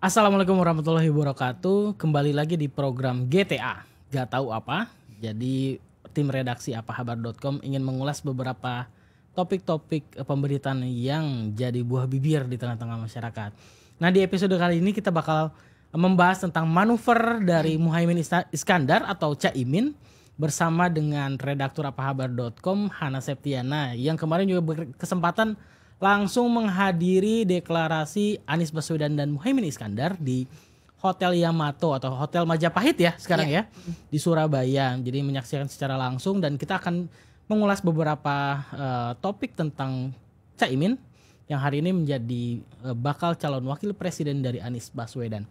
Assalamualaikum warahmatullahi wabarakatuh. Kembali lagi di program GTA. Gak tahu apa. Jadi tim redaksi apahabar.com ingin mengulas beberapa topik-topik pemberitaan yang jadi buah bibir di tengah-tengah masyarakat. Nah, di episode kali ini kita bakal membahas tentang manuver dari Muhaimin Iskandar atau Caimin bersama dengan redaktur apahabar.com Hana Septiana yang kemarin juga berkesempatan langsung menghadiri deklarasi Anies Baswedan dan Muhaimin Iskandar di Hotel Yamato atau Hotel Majapahit ya sekarang ya di Surabaya. Jadi menyaksikan secara langsung dan kita akan mengulas beberapa topik tentang Caimin yang hari ini menjadi bakal calon wakil presiden dari Anies Baswedan.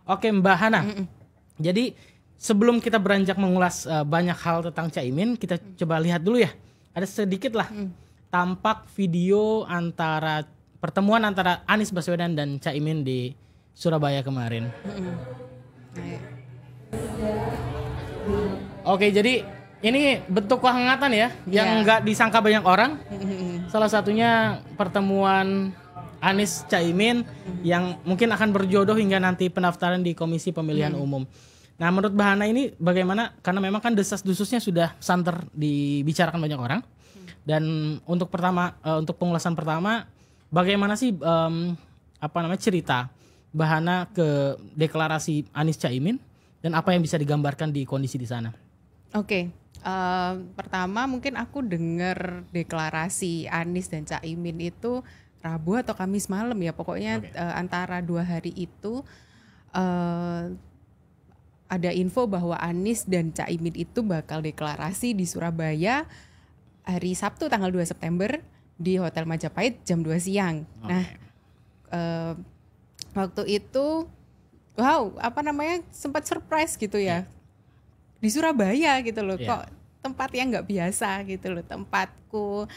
Oke Mbak Hana, jadi sebelum kita beranjak mengulas banyak hal tentang Caimin, kita coba lihat dulu ya. Ada sedikit lah tampak video pertemuan antara Anies Baswedan dan Caimin di Surabaya kemarin. Oke, jadi ini bentuk kehangatan ya yang nggak disangka banyak orang. Salah satunya pertemuan Anies Caimin yang mungkin akan berjodoh hingga nanti pendaftaran di Komisi Pemilihan Umum. Nah, menurut Mbak Hana ini bagaimana? Karena memang kan desas-desusnya sudah santer dibicarakan banyak orang. Dan untuk pengulasan pertama, bagaimana sih cerita Mbak Hana ke deklarasi Anies Caimin dan apa yang bisa digambarkan di kondisi di sana? Oke. Pertama mungkin aku dengar deklarasi Anies dan Caimin itu Rabu atau Kamis malam ya, pokoknya antara 2 hari itu ada info bahwa Anies dan Caimin itu bakal deklarasi di Surabaya hari Sabtu tanggal 2 September di Hotel Majapahit jam 2 siang. Nah, waktu itu sempat surprise gitu ya. Di Surabaya gitu loh, kok tempat yang nggak biasa gitu loh, tempatku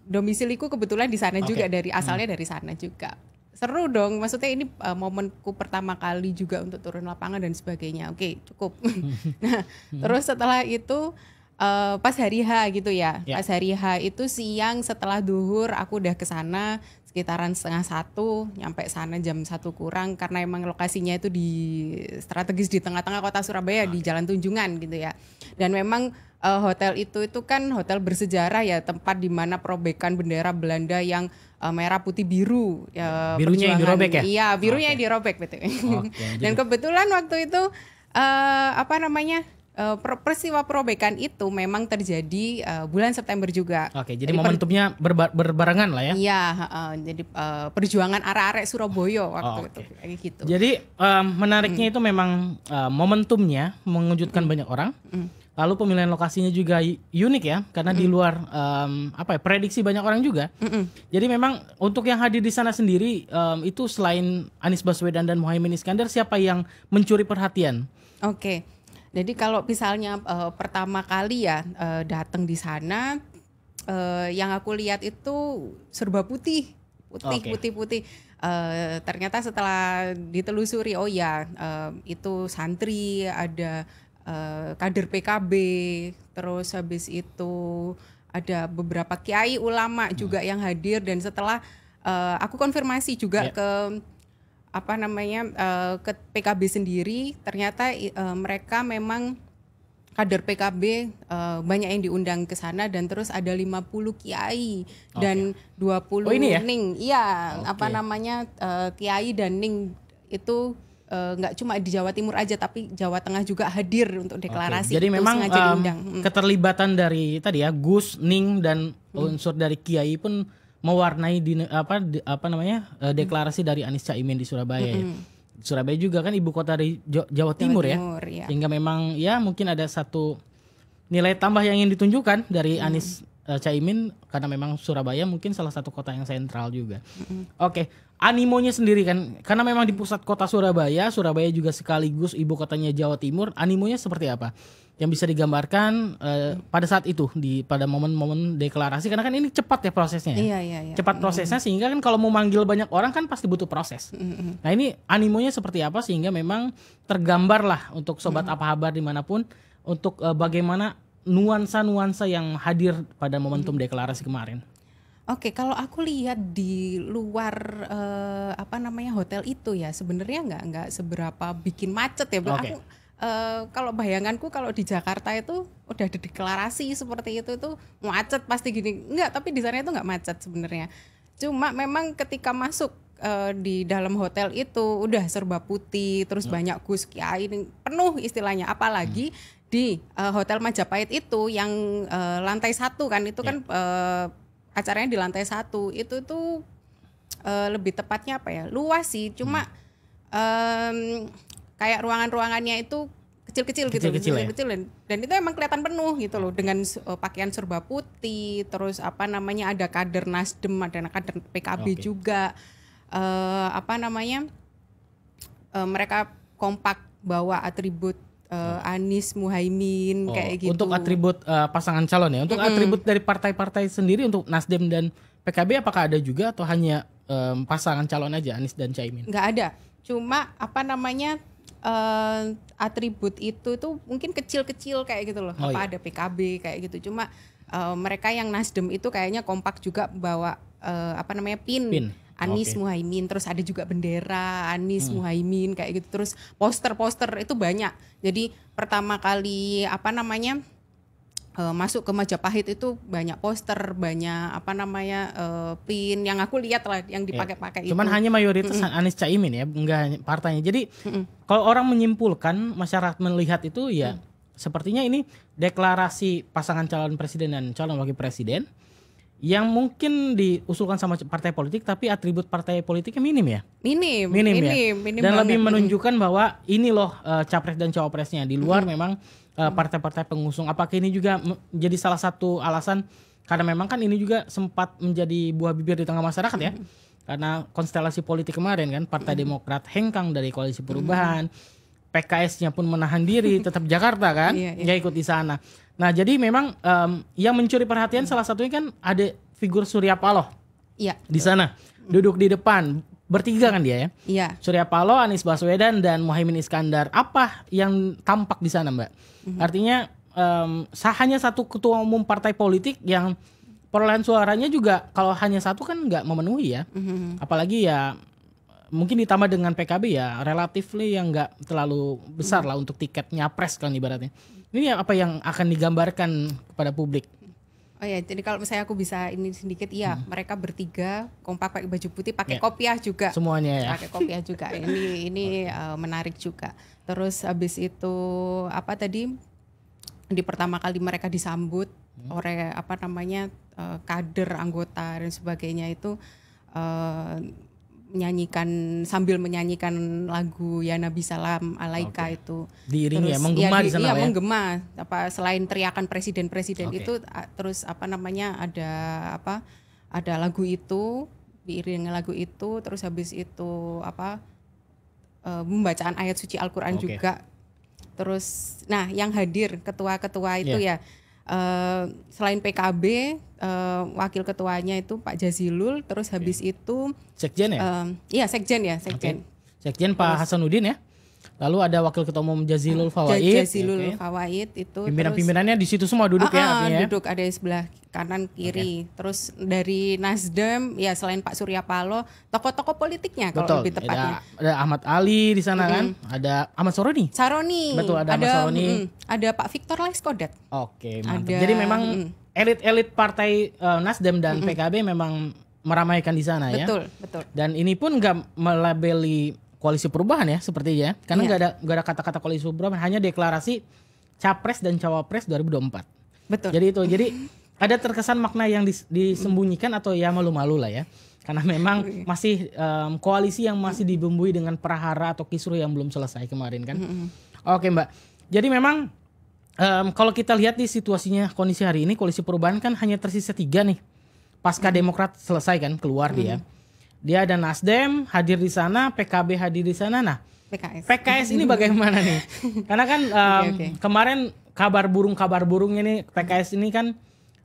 domisiliku kebetulan di sana juga, asalnya dari sana juga. Seru dong, maksudnya ini momenku pertama kali juga untuk turun lapangan dan sebagainya. Oke, cukup. Nah, terus setelah itu pas hari H gitu ya. Pas hari H itu siang setelah duhur aku udah ke sana sekitaran 12:30, nyampe sana jam 1 kurang karena emang lokasinya itu di strategis di tengah-tengah kota Surabaya di Jalan Tunjungan gitu ya. Dan memang hotel itu kan hotel bersejarah ya, tempat di mana perobekan bendera Belanda yang merah putih biru ya, birunya yang dirobek ya? Iya, birunya yang dirobek betul. Dan kebetulan waktu itu peristiwa perobekan itu memang terjadi bulan September juga. Oke, jadi momentumnya berbarengan lah ya? Iya, jadi perjuangan arek-arek Surabaya waktu itu kayak gitu. Jadi menariknya itu memang momentumnya mengejutkan banyak orang. Lalu pemilihan lokasinya juga unik ya, karena di luar prediksi banyak orang juga. Jadi memang untuk yang hadir di sana sendiri itu selain Anies Baswedan dan Muhaimin Iskandar, siapa yang mencuri perhatian? Oke, jadi kalau misalnya pertama kali ya datang di sana, yang aku lihat itu serba putih. Ternyata setelah ditelusuri, itu santri, ada kader PKB, terus habis itu ada beberapa kiai ulama juga yang hadir. Dan setelah aku konfirmasi juga ke PKB sendiri, ternyata mereka memang kader PKB banyak yang diundang ke sana, dan terus ada 50 kiai dan 20 ning. Iya, kiai dan ning itu nggak cuma di Jawa Timur aja, tapi Jawa Tengah juga hadir untuk deklarasi. Jadi memang keterlibatan dari tadi ya Gus, Ning dan unsur dari Kiai pun mewarnai deklarasi dari Anies Caimin di Surabaya. Surabaya juga kan ibu kota dari Jawa Timur ya. Sehingga memang ya mungkin ada satu nilai tambah yang ingin ditunjukkan dari Anies Caimin, karena memang Surabaya mungkin salah satu kota yang sentral juga. Animonya sendiri kan, karena memang di pusat kota Surabaya juga sekaligus ibu kotanya Jawa Timur, animonya seperti apa? Yang bisa digambarkan pada saat itu, pada momen-momen deklarasi, karena kan ini cepat ya prosesnya. Iya. Cepat prosesnya, sehingga kan kalau mau manggil banyak orang kan pasti butuh proses. Nah ini animonya seperti apa sehingga memang tergambar lah untuk Sobat Apahabar dimanapun, untuk bagaimana nuansa-nuansa yang hadir pada momentum deklarasi kemarin. Oke, kalau aku lihat di luar hotel itu ya sebenarnya nggak seberapa bikin macet ya. Oke. Aku kalau bayanganku kalau di Jakarta itu udah ada deklarasi seperti itu macet pasti gini. Enggak, tapi di sana itu nggak macet sebenarnya. Cuma memang ketika masuk di dalam hotel itu udah serba putih, terus banyak Gus Kiai penuh istilahnya. Apalagi di Hotel Majapahit itu yang lantai 1 kan itu kan acaranya di lantai 1 itu tuh lebih tepatnya apa ya, luas sih, cuma kayak ruangannya itu kecil-kecil gitu, kecil-kecil dan itu emang kelihatan penuh gitu loh dengan pakaian serba putih, terus ada kader Nasdem, ada kader PKB juga, mereka kompak bawa atribut Anies Muhaimin kayak gitu. Untuk atribut pasangan calon ya. Untuk atribut dari partai-partai sendiri untuk Nasdem dan PKB apakah ada juga atau hanya pasangan calon aja Anies dan Caimin? Nggak ada. Cuma atribut itu tuh mungkin kecil-kecil kayak gitu loh. Ada PKB kayak gitu. Cuma mereka yang Nasdem itu kayaknya kompak juga bawa pin. Anies Muhaimin, terus ada juga bendera Anies Muhaimin kayak gitu, terus poster-poster itu banyak. Jadi pertama kali masuk ke Majapahit itu banyak poster, banyak pin yang aku lihat lah yang dipakai-pakai itu. Cuman hanya mayoritas Anies Caimin ya, enggak partainya. Jadi kalau orang menyimpulkan, masyarakat melihat itu ya sepertinya ini deklarasi pasangan calon presiden dan calon wakil presiden yang mungkin diusulkan sama partai politik tapi atribut partai politiknya minim ya. Minim Dan banget. lebih menunjukkan bahwa ini loh capres dan cawapresnya. Di luar memang partai-partai pengusung. Apakah ini juga menjadi salah satu alasan karena memang kan ini juga sempat menjadi buah bibir di tengah masyarakat ya. Karena konstelasi politik kemarin kan Partai Demokrat hengkang dari Koalisi Perubahan. PKS-nya pun menahan diri tetap Jakarta kan, nggak ikut di sana. Nah jadi memang yang mencuri perhatian salah satunya kan ada figur Surya Paloh di sana, duduk di depan bertiga kan dia ya. Iya. Surya Paloh, Anies Baswedan dan Muhaimin Iskandar. Apa yang tampak di sana Mbak? Artinya hanya satu ketua umum partai politik yang perolehan suaranya juga kalau hanya satu kan nggak memenuhi ya. Apalagi ya mungkin ditambah dengan PKB ya relatif yang nggak terlalu besar lah untuk tiket nyapres kan ibaratnya. Ini apa yang akan digambarkan kepada publik? Oh ya, jadi kalau misalnya aku bisa ini sedikit, mereka bertiga kompak pakai baju putih, pakai kopiah juga. Semuanya ya. Pakai kopiah juga. Ini menarik juga. Terus habis itu di pertama kali mereka disambut oleh kader anggota dan sebagainya itu sambil menyanyikan lagu Ya Nabi Salam Alaika itu. Diiringi ya, menggema di sana ya. Menggema. Selain teriakan presiden itu terus ada lagu itu, diiringi lagu itu, terus habis itu pembacaan ayat suci Al-Qur'an juga. Terus yang hadir ketua-ketua itu selain PKB wakil ketuanya itu Pak Jazilul, terus habis itu Sekjen ya? Iya Sekjen ya, Sekjen. Sekjen Pak Hasanuddin ya. Lalu ada wakil ketua umum Jazilul Fawaid. Fawaid itu. Pimpinan-pimpinannya di situ semua duduk ya artinya. Duduk ada di sebelah kanan kiri. Terus dari Nasdem ya selain Pak Surya Paloh, tokoh-tokoh politiknya kalau lebih tepatnya. Ada Ahmad Ali di sana kan. Ada Ahmad Saroni. Betul, ada Ahmad Saroni. Ada Pak Victor Laiskodat. Oke, mantap. Jadi memang elit-elit partai Nasdem dan PKB memang meramaikan di sana ya. Betul. Dan ini pun nggak melabeli Koalisi Perubahan ya sepertinya, karena nggak ada kata-kata Koalisi Perubahan, hanya deklarasi capres dan cawapres 2024. Betul. Jadi ada terkesan makna yang disembunyikan atau ya malu-malu lah ya, karena memang masih koalisi yang masih dibumbui dengan prahara atau kisruh yang belum selesai kemarin kan. Oke Mbak, jadi memang kalau kita lihat di situasinya kondisi hari ini Koalisi Perubahan kan hanya tersisa 3 nih, pasca Demokrat selesai kan keluar dia ada Nasdem hadir di sana, PKB hadir di sana. Nah, PKS ini bagaimana nih? Karena kan kemarin kabar burungnya nih PKS ini kan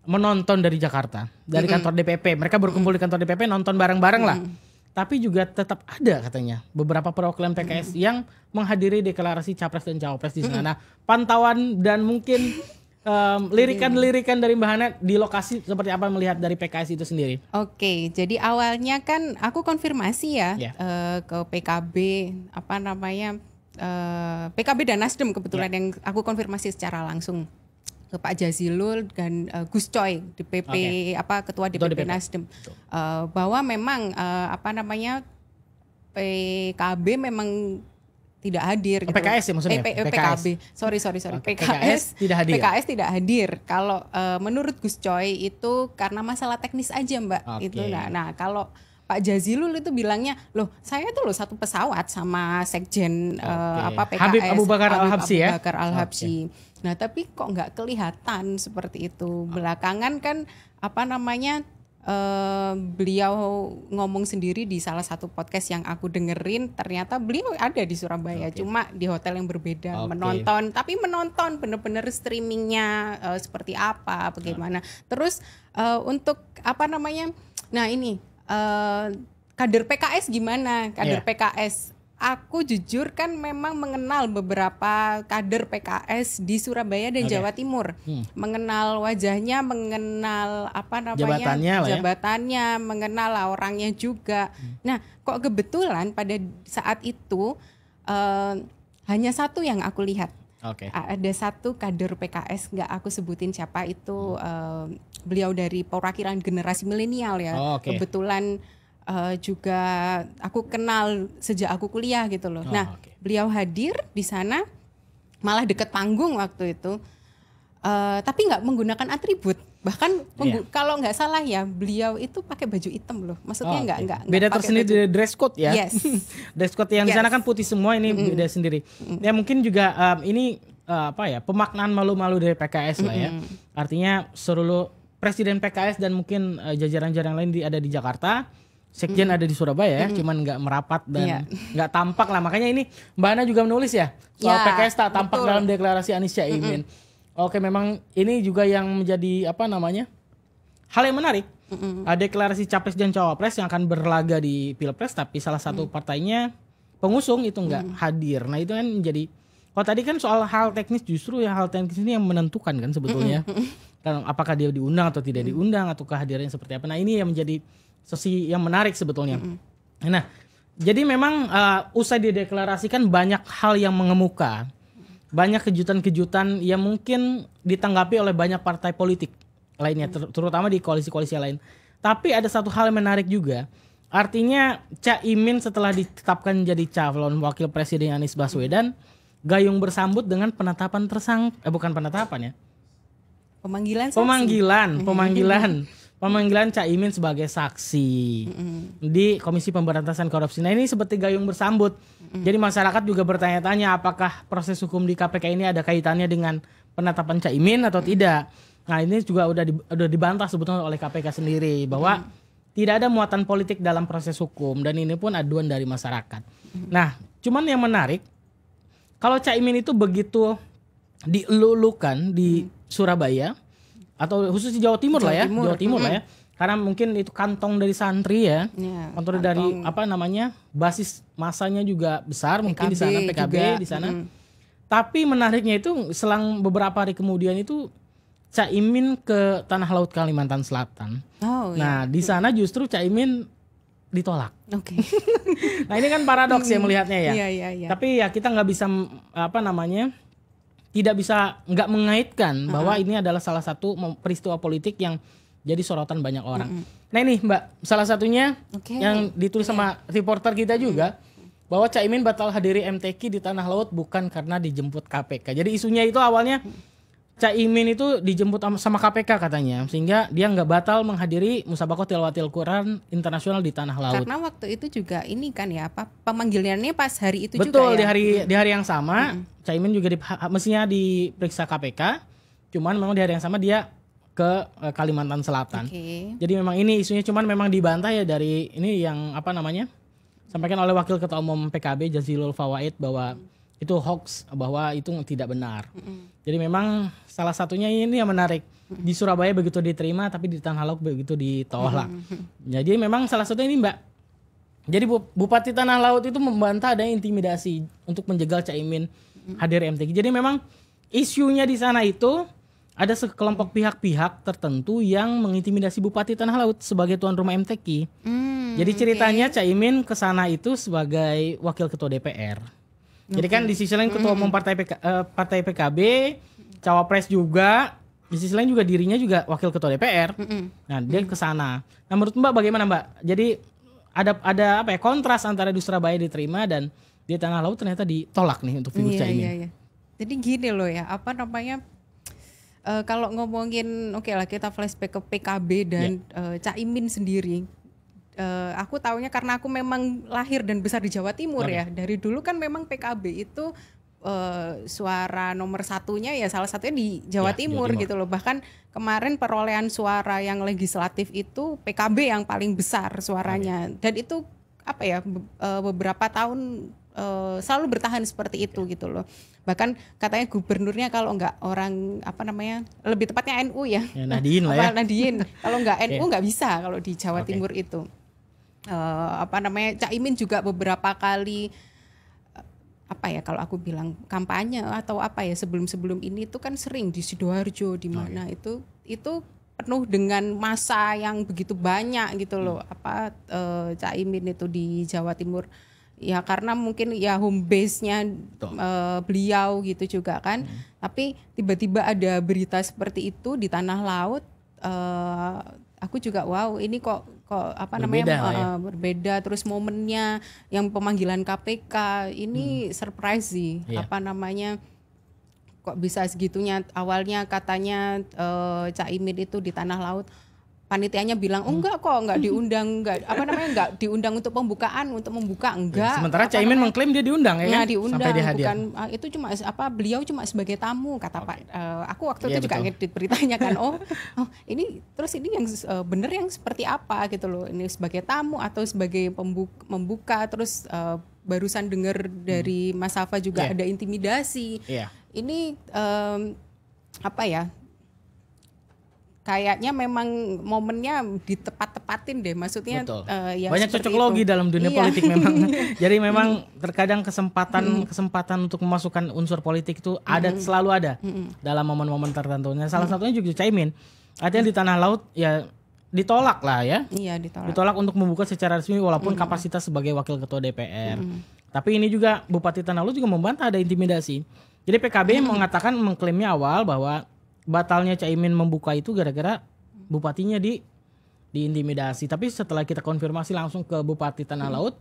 menonton dari Jakarta, dari kantor DPP. Mereka berkumpul di kantor DPP nonton bareng-bareng lah. Tapi juga tetap ada katanya beberapa perwakilan PKS yang menghadiri deklarasi capres dan cawapres di sana. Nah, pantauan dan mungkin lirikan dari Mbak Hana di lokasi seperti apa melihat dari PKS itu sendiri? Oke, jadi awalnya kan aku konfirmasi ya ke PKB PKB dan Nasdem kebetulan yang aku konfirmasi secara langsung ke Pak Jazilul dan Gus Coy DPP ketua DPP Nasdem bahwa memang PKB memang tidak hadir. Gitu. PKS ya maksudnya? PKB. Sorry. PKS tidak hadir. PKS tidak hadir. Kalau menurut Gus Coy itu karena masalah teknis aja Mbak. Itu nah kalau Pak Jazilul itu bilangnya, loh saya tuh satu pesawat sama Sekjen PKS Habib Abu Bakar Al-Habsyi. Nah tapi kok nggak kelihatan seperti itu. Belakangan kan beliau ngomong sendiri di salah satu podcast yang aku dengerin, ternyata beliau ada di Surabaya, cuma di hotel yang berbeda, menonton bener-bener streamingnya seperti apa, bagaimana. Terus untuk nah ini kader PKS gimana? PKS, aku jujur kan memang mengenal beberapa kader PKS di Surabaya dan Jawa Timur. Mengenal wajahnya, mengenal jabatannya, mengenal orangnya juga. Nah, kok kebetulan pada saat itu hanya satu yang aku lihat. Ada satu kader PKS, nggak aku sebutin siapa itu, beliau dari perwakilan generasi milenial ya. Kebetulan juga aku kenal sejak aku kuliah gitu loh. Beliau hadir di sana, malah deket panggung waktu itu, tapi nggak menggunakan atribut. Bahkan kalau nggak salah ya, beliau itu pakai baju hitam loh. Maksudnya nggak beda tersendiri dari dress code ya. Dress code yang di sana kan putih semua, ini beda sendiri. Ya mungkin juga ini pemaknaan malu-malu dari PKS lah ya. Artinya seluruh presiden PKS dan mungkin jajaran-jajaran lain ada di Jakarta. Sekjen ada di Surabaya ya, cuman nggak merapat dan nggak tampak lah. Makanya ini Mbak Hana juga menulis ya soal PKS tak tampak dalam deklarasi Anies Caimin. Memang ini juga yang menjadi hal yang menarik. Deklarasi capres dan cawapres yang akan berlaga di pilpres, tapi salah satu partainya pengusung itu nggak hadir. Nah itu kan menjadi, kalau tadi kan soal hal teknis, justru ya hal teknis ini yang menentukan kan sebetulnya. Kan apakah dia diundang atau tidak diundang, atau kehadirannya seperti apa. Nah ini yang menjadi sesi yang menarik sebetulnya. Nah, jadi memang usai dideklarasikan banyak hal yang mengemuka. Banyak kejutan-kejutan yang mungkin ditanggapi oleh banyak partai politik lainnya, terutama di koalisi-koalisi lain. Tapi ada satu hal yang menarik juga. Artinya Caimin setelah ditetapkan jadi calon wakil presiden Anies Baswedan, gayung bersambut dengan penetapan bukan penetapan ya. Pemanggilan Caimin sebagai saksi di Komisi Pemberantasan Korupsi. Nah ini seperti gayung bersambut. Jadi masyarakat juga bertanya-tanya apakah proses hukum di KPK ini ada kaitannya dengan penetapan Caimin atau tidak. Nah ini juga udah dibantah sebetulnya oleh KPK sendiri bahwa tidak ada muatan politik dalam proses hukum, dan ini pun aduan dari masyarakat. Nah cuman yang menarik, kalau Caimin itu begitu dielulukan di Surabaya, atau khusus di Jawa Timur lah ya. Karena mungkin itu kantong dari santri ya. Kantong dari basis masanya juga besar, mungkin di sana PKB juga, di sana. Tapi menariknya itu selang beberapa hari kemudian itu Caimin ke Tanah Laut Kalimantan Selatan. Di sana justru Caimin ditolak. Nah ini kan paradoks ya melihatnya ya. Tapi ya kita nggak bisa tidak bisa nggak mengaitkan bahwa ini adalah salah satu peristiwa politik yang jadi sorotan banyak orang. Nah ini Mbak, salah satunya yang ditulis sama reporter kita juga, bahwa Caimin batal hadiri MTQ di Tanah Laut bukan karena dijemput KPK. Jadi isunya itu awalnya Caimin itu dijemput sama KPK katanya, sehingga dia nggak batal menghadiri Musabakoh Tilawatil Quran internasional di Tanah Laut. Karena waktu itu juga ini kan ya, pemanggilannya pas hari itu juga ya. Betul, di hari yang sama Caimin juga mestinya diperiksa KPK, cuman memang di hari yang sama dia ke Kalimantan Selatan. Jadi memang ini isunya, cuman memang dibantah ya dari ini yang sampaikan oleh Wakil Ketua Umum PKB Jazilul Fawait bahwa itu hoax, bahwa itu tidak benar. Jadi memang salah satunya ini yang menarik. Di Surabaya begitu diterima, tapi di Tanah Laut begitu ditolak. Jadi memang salah satunya ini Mbak. Jadi Bupati Tanah Laut itu membantah ada intimidasi untuk menjegal Caimin hadir MTQ. Jadi memang isunya di sana itu ada sekelompok pihak-pihak tertentu yang mengintimidasi Bupati Tanah Laut sebagai tuan rumah MTQ. Jadi ceritanya Caimin ke sana itu sebagai wakil ketua DPR. Jadi kan di sisi lain ketua umum partai PKB, cawapres juga, di sisi lain juga dirinya juga wakil ketua DPR. Nah, dia ke sana. Nah, menurut Mbak bagaimana, Mbak? Jadi ada apa ya, kontras antara di Surabaya diterima dan di Tanah Laut ternyata ditolak nih untuk figur Caimin. Iya. Jadi gini loh ya, kalau ngomongin oke lah kita flashback ke PKB dan Caimin sendiri. Aku taunya karena aku memang lahir dan besar di Jawa Timur ya. Dari dulu kan memang PKB itu suara nomor satunya ya salah satunya di Jawa Timur gitu loh. Bahkan kemarin perolehan suara yang legislatif itu PKB yang paling besar suaranya. Dan itu apa ya beberapa tahun selalu bertahan seperti itu gitu loh. Bahkan katanya gubernurnya kalau enggak orang lebih tepatnya NU ya. Nahdien lah ya. Nahdien. Kalau enggak NU enggak bisa kalau di Jawa Timur itu. Caimin juga beberapa kali kalau aku bilang kampanye atau sebelum ini itu kan sering di Sidoarjo di mana itu penuh dengan massa yang begitu banyak gitu loh. Caimin itu di Jawa Timur ya karena mungkin ya home base-nya beliau gitu juga kan. Tapi tiba-tiba ada berita seperti itu di Tanah Laut, aku juga wow ini kok berbeda terus momennya yang pemanggilan KPK ini surprise sih. Kok bisa segitunya. Awalnya katanya Caimin itu di Tanah Laut panitianya bilang enggak diundang, enggak diundang untuk pembukaan, untuk membuka enggak. Sementara Caimin mengklaim dia diundang ya kan? Diundang, sampai dia hadir. Bukan itu cuma beliau cuma sebagai tamu kata Pak. Aku waktu itu juga ngedit beritanya kan. Ini terus ini yang bener yang seperti apa gitu loh. Ini sebagai tamu atau sebagai membuka terus barusan dengar dari Mas Safa juga ada intimidasi. Ini kayaknya memang momennya ditepat-tepatin deh, maksudnya banyak cocok logi dalam dunia politik memang. Jadi memang terkadang kesempatan untuk memasukkan unsur politik itu selalu ada dalam momen-momen tertentunya. Salah satunya juga Caimin. Artinya di Tanah Laut ya ditolak lah ya. Iya, ditolak untuk membuka secara resmi walaupun kapasitas sebagai wakil ketua DPR. Tapi ini juga Bupati Tanah Laut juga membantah ada intimidasi. Jadi PKB mengklaimnya awal bahwa batalnya Caimin membuka itu gara-gara bupatinya diintimidasi. Tapi setelah kita konfirmasi langsung ke Bupati Tanah Laut,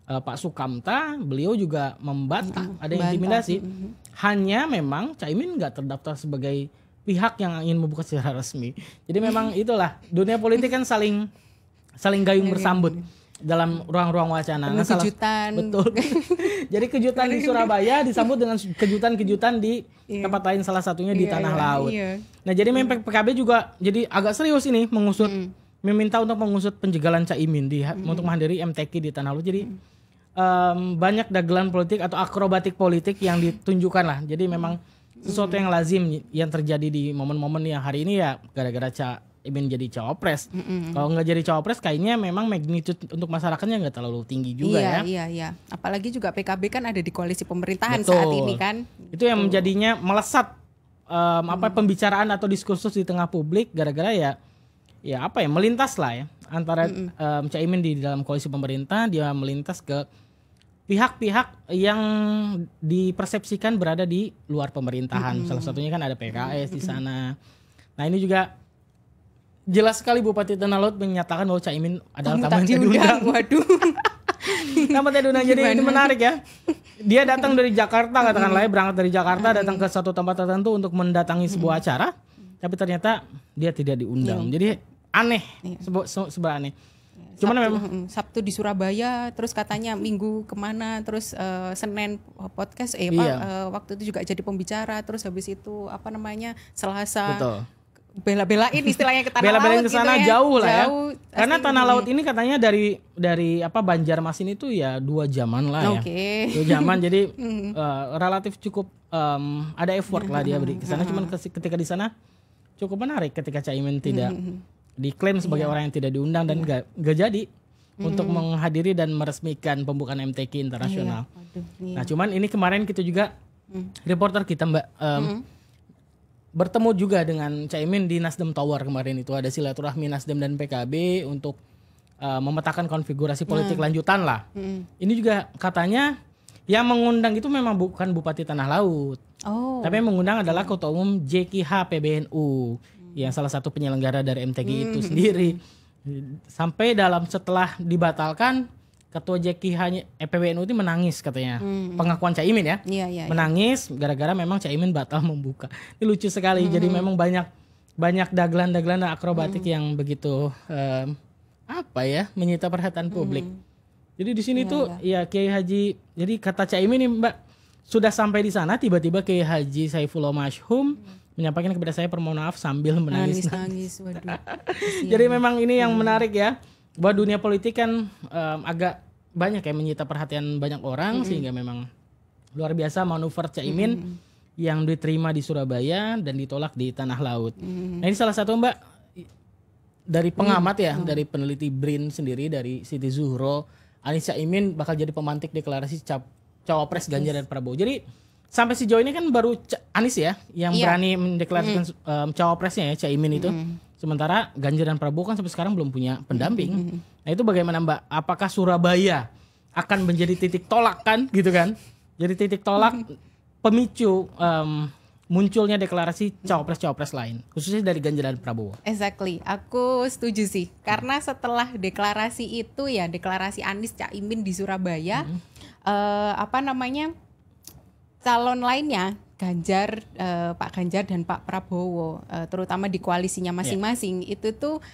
Pak Sukamta, beliau juga membantah ada intimidasi. Hanya memang Caimin nggak terdaftar sebagai pihak yang ingin membuka secara resmi. Jadi memang itulah dunia politik kan saling gayung bersambut dalam ruang-ruang wacana. Kejutan. Betul. Jadi kejutan di Surabaya disambut dengan kejutan-kejutan di tempat lain, salah satunya di Tanah Laut. Nah, jadi PKB juga jadi agak serius ini meminta untuk mengusut penjagalan Caimin untuk menghadiri MTQ di Tanah Laut. Jadi banyak dagelan politik atau akrobatik politik yang ditunjukkan lah. Jadi memang sesuatu yang lazim yang terjadi di momen-momen yang hari ini ya gara-gara Caimin jadi cawapres. Kalau nggak jadi cawapres kayaknya memang magnitude untuk masyarakatnya nggak terlalu tinggi juga ya. Iya. Apalagi juga PKB kan ada di koalisi pemerintahan saat ini kan. Itu yang menjadinya melesat pembicaraan atau diskursus di tengah publik gara-gara melintas lah ya antara Caimin di dalam koalisi pemerintah, dia melintas ke pihak-pihak yang dipersepsikan berada di luar pemerintahan. Salah satunya kan ada PKS di sana. Nah, ini juga jelas sekali Bupati Tanah Laut menyatakan bahwa Caimin adalah tamu yang diundang. Waduh. Tamu yang diundang. Jadi ini menarik ya. Dia datang dari Jakarta, katakanlah berangkat dari Jakarta datang ke satu tempat tertentu untuk mendatangi sebuah acara, tapi ternyata dia tidak diundang. Jadi aneh, sebenarnya aneh. Cuman memang Sabtu di Surabaya, terus katanya Minggu kemana, terus Senin podcast, waktu itu juga jadi pembicara, terus habis itu Selasa. Betul. Bela-belain istilahnya ke Tanah Bela-belain Laut ke sana gitu ya. jauh lah ya. Karena Tanah Laut ini ini katanya dari Banjarmasin itu ya 2 jaman lah ya. 2 jaman jadi relatif cukup ada effort lah dia beri ke sana. Cuman ketika di sana cukup menarik ketika Caimin tidak diklaim sebagai orang yang tidak diundang dan gak jadi untuk menghadiri dan meresmikan pembukaan MTQ internasional. Nah, cuman ini kemarin kita juga reporter kita Mbak bertemu juga dengan Caimin di Nasdem Tower kemarin itu, ada silaturahmi Nasdem dan PKB untuk memetakan konfigurasi politik lanjutan lah. Ini juga katanya yang mengundang itu memang bukan Bupati Tanah Laut. Tapi yang mengundang adalah Ketua Umum JKH PBNU yang salah satu penyelenggara dari MTG itu sendiri. Sampai setelah dibatalkan, Ketua JKH PBNU itu menangis katanya. Pengakuan Caimin ya. Menangis gara-gara memang Caimin batal membuka. Ini lucu sekali. Jadi memang banyak dagelan-dagelan akrobatik yang begitu menyita perhatian publik. Jadi di sini ya Kiai Haji, jadi kata Caimin nih Mbak, sudah sampai di sana tiba-tiba Kiai Haji Saifullah Masyhum menyampaikan kepada saya permohonan maaf sambil menangis. Waduh. Jadi memang ini yang menarik ya, bahwa dunia politik kan agak banyak ya menyita perhatian banyak orang, sehingga memang luar biasa manuver Caimin yang diterima di Surabaya dan ditolak di Tanah Laut. Nah ini salah satu Mbak dari pengamat ya, dari peneliti BRIN sendiri, dari Siti Zuhro, Anies Caimin bakal jadi pemantik deklarasi cawapres Ganjar dan Prabowo. Jadi sampai sejauh ini kan baru Anies ya yang berani mendeklarasikan cawapresnya ya, Caimin itu. Sementara Ganjar dan Prabowo kan sampai sekarang belum punya pendamping. Nah itu bagaimana Mbak? Apakah Surabaya akan menjadi titik tolak kan gitu kan? Jadi titik tolak pemicu munculnya deklarasi cawapres-cawapres lain, khususnya dari Ganjar dan Prabowo. Exactly, aku setuju sih. Karena setelah deklarasi itu ya, deklarasi Anies Caimin di Surabaya, calon lainnya Ganjar, Pak Ganjar dan Pak Prabowo, terutama di koalisinya masing-masing, itu tuh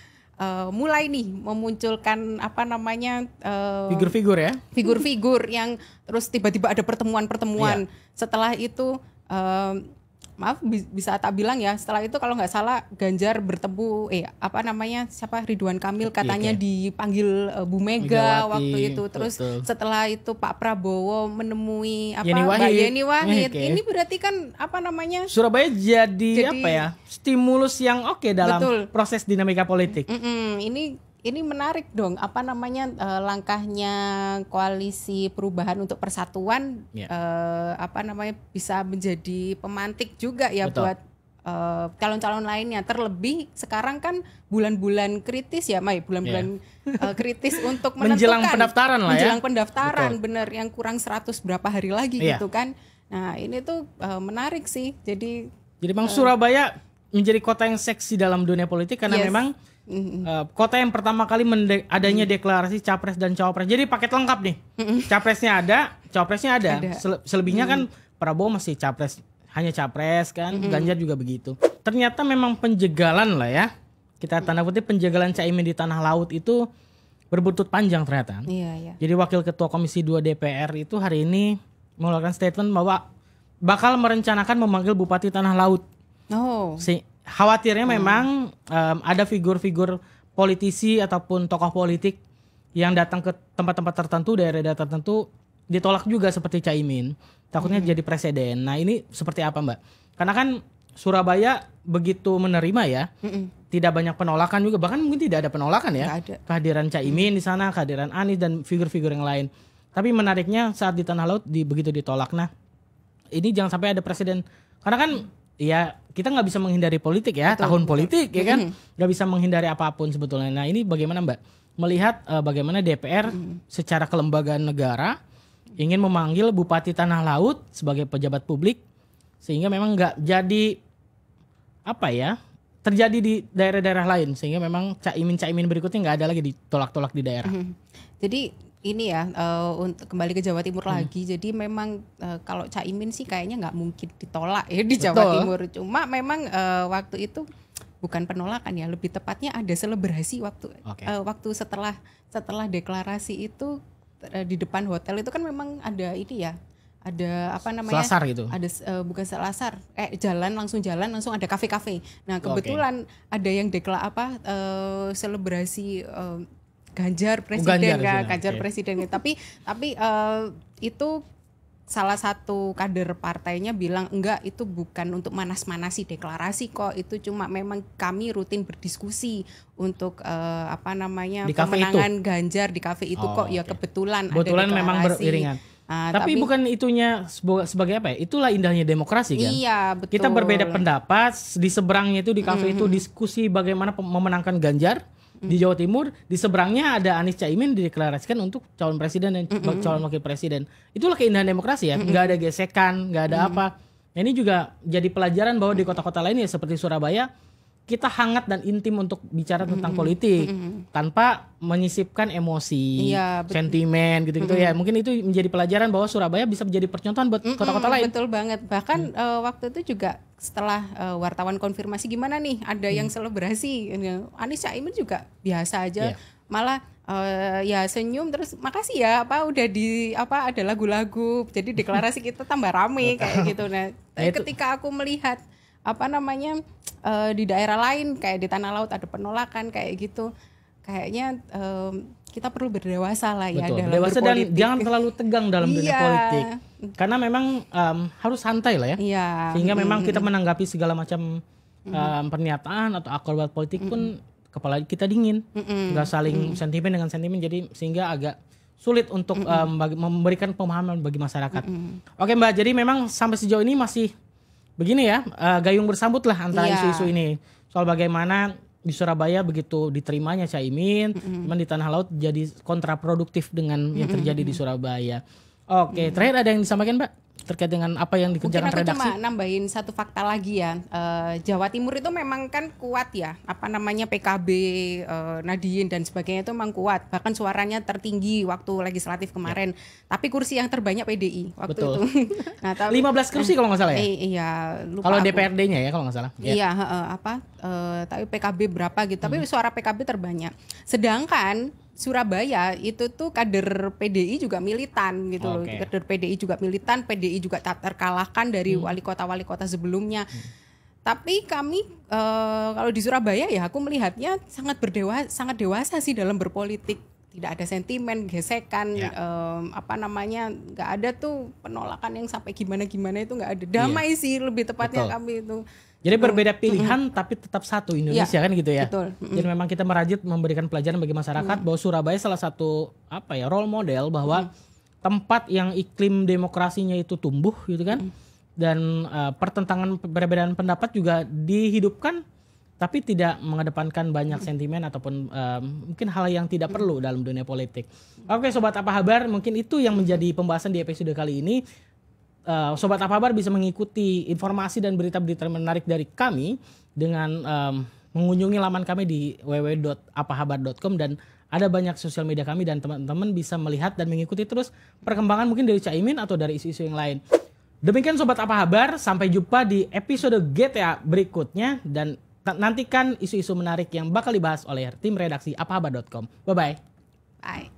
mulai nih memunculkan figur-figur ya, figur-figur yang terus tiba-tiba ada pertemuan-pertemuan. Setelah itu bisa tak bilang ya, setelah itu kalau nggak salah Ganjar bertemu Ridwan Kamil katanya dipanggil Bu Mega waktu itu. Terus setelah itu Pak Prabowo menemui Mbak Yeni Wahid. Ini berarti kan Surabaya jadi stimulus yang oke dalam proses dinamika politik. Ini menarik dong, langkahnya Koalisi Perubahan untuk Persatuan bisa menjadi pemantik juga ya. Betul. Buat calon-calon lainnya. Terlebih sekarang kan bulan-bulan kritis ya, bulan-bulan kritis untuk menentukan menjelang pendaftaran lah ya. Menjelang pendaftaran, bener, yang kurang 100 berapa hari lagi gitu kan. Nah, ini tuh menarik sih. Jadi memang Surabaya menjadi kota yang seksi dalam dunia politik karena memang kota yang pertama kali adanya deklarasi capres dan cawapres. Jadi paket lengkap nih. Capresnya ada, cawapresnya ada. Selebihnya kan Prabowo masih hanya capres kan. Ganjar juga begitu. Ternyata memang penjagalan lah ya. Kita tanda kutip penjagalan Caimin di Tanah Laut itu berbuntut panjang ternyata. Jadi Wakil Ketua Komisi 2 DPR itu hari ini mengeluarkan statement bahwa bakal merencanakan memanggil Bupati Tanah Laut. Khawatirnya memang ada figur-figur politisi ataupun tokoh politik yang datang ke tempat-tempat tertentu, daerah-daerah tertentu ditolak juga seperti Caimin. Takutnya jadi presiden. Nah ini seperti apa Mbak? Karena kan Surabaya begitu menerima ya, tidak banyak penolakan juga, bahkan mungkin tidak ada penolakan ya. Kehadiran Caimin di sana, kehadiran Anies dan figur-figur yang lain. Tapi menariknya saat di Tanah Laut begitu ditolak. Nah ini jangan sampai ada presiden, karena kan ya kita nggak bisa menghindari politik ya, tahun politik ya kan, nggak bisa menghindari apapun sebetulnya. Nah ini bagaimana Mbak melihat bagaimana DPR secara kelembagaan negara ingin memanggil Bupati Tanah Laut sebagai pejabat publik, sehingga memang nggak jadi terjadi di daerah-daerah lain, sehingga memang Caimin berikutnya nggak ada lagi ditolak-tolak di daerah. Jadi ini ya, untuk kembali ke Jawa Timur lagi. Jadi memang kalau Caimin sih kayaknya nggak mungkin ditolak ya di Jawa Timur. Cuma memang waktu itu bukan penolakan ya, lebih tepatnya ada selebrasi waktu setelah deklarasi itu di depan hotel itu kan memang ada ini ya, ada Selasar gitu. Ada bukan selasar, langsung ada kafe-kafe. Nah kebetulan ada yang selebrasi Ganjar presiden presiden. Tapi itu salah satu kader partainya bilang enggak, itu bukan untuk manas-manasi deklarasi kok, itu cuma memang kami rutin berdiskusi untuk kemenangan Ganjar di kafe itu kok. Ya kebetulan ada deklarasi. Memang beriringan. Tapi bukan itunya sebagai apa ya? Itulah indahnya demokrasi kan. Iya, betul. Kita berbeda pendapat, di seberangnya itu di kafe itu diskusi bagaimana memenangkan Ganjar di Jawa Timur, di seberangnya ada Anies Caimin dideklarasikan untuk calon presiden dan calon wakil presiden. Itulah keindahan demokrasi ya. Nggak ada gesekan, nggak ada apa. Ini juga jadi pelajaran bahwa di kota-kota lain ya seperti Surabaya, kita hangat dan intim untuk bicara tentang politik tanpa menyisipkan emosi, sentimen gitu-gitu ya. Mungkin itu menjadi pelajaran bahwa Surabaya bisa menjadi percontohan buat kota-kota lain. Betul banget. Bahkan waktu itu juga setelah wartawan konfirmasi gimana nih, ada yang selebrasi. Anies Caimin juga biasa aja. Malah ya senyum terus makasih ya udah ada lagu-lagu. Jadi deklarasi kita tambah rame kayak gitu. Nah, ketika aku melihat di daerah lain kayak di Tanah Laut ada penolakan kayak gitu, kayaknya kita perlu berdewasa lah ya. Betul, dalam dewasa berpolitik. Dan jangan terlalu tegang dalam dunia politik, karena memang harus santai lah ya. Sehingga memang kita menanggapi segala macam pernyataan atau akrobat politik pun kepala kita dingin, nggak saling sentimen dengan sentimen, jadi sehingga agak sulit untuk memberikan pemahaman bagi masyarakat. Oke Mbak, jadi memang sampai sejauh ini masih begini ya, gayung bersambut lah antara isu-isu ini. Soal bagaimana di Surabaya begitu diterimanya Caimin, cuman di Tanah Laut jadi kontraproduktif dengan yang terjadi di Surabaya. Oke, terakhir ada yang disampaikan Mbak terkait dengan apa yang dikerjakan redaksi? Mungkin aku cuma nambahin satu fakta lagi ya. Jawa Timur itu memang kan kuat ya. PKB, Nahdien dan sebagainya itu memang kuat. Bahkan suaranya tertinggi waktu legislatif kemarin. Tapi kursi yang terbanyak PDI waktu itu. Nah, 15 kursi kalau nggak salah ya? Iya, lupa kalau DPRD-nya ya kalau nggak salah. Iya, tapi PKB berapa gitu. Tapi suara PKB terbanyak. Sedangkan Surabaya itu tuh kader PDI juga militan gitu loh. Kader PDI juga militan, PDI juga tak terkalahkan dari wali kota sebelumnya. Tapi kami kalau di Surabaya ya aku melihatnya sangat dewasa sih dalam berpolitik. Tidak ada sentimen, gesekan, nggak ada tuh penolakan yang sampai gimana-gimana itu nggak ada. Damai sih lebih tepatnya kami itu. Jadi berbeda pilihan tapi tetap satu Indonesia kan gitu ya. Betul. Jadi memang kita merajut memberikan pelajaran bagi masyarakat bahwa Surabaya salah satu role model bahwa tempat yang iklim demokrasinya itu tumbuh gitu kan. Dan pertentangan perbedaan pendapat juga dihidupkan tapi tidak mengedepankan banyak sentimen ataupun mungkin hal yang tidak perlu dalam dunia politik. Oke Sobat Apa Kabar, mungkin itu yang menjadi pembahasan di episode kali ini. Sobat Apa Kabar bisa mengikuti informasi dan berita-berita menarik dari kami dengan mengunjungi laman kami di www.apahabar.com dan ada banyak sosial media kami dan teman-teman bisa melihat dan mengikuti terus perkembangan mungkin dari Caimin atau dari isu-isu yang lain. Demikian Sobat Apa Kabar, sampai jumpa di episode GTA berikutnya dan nantikan isu-isu menarik yang bakal dibahas oleh tim redaksi apahabar.com. Bye-bye. Bye.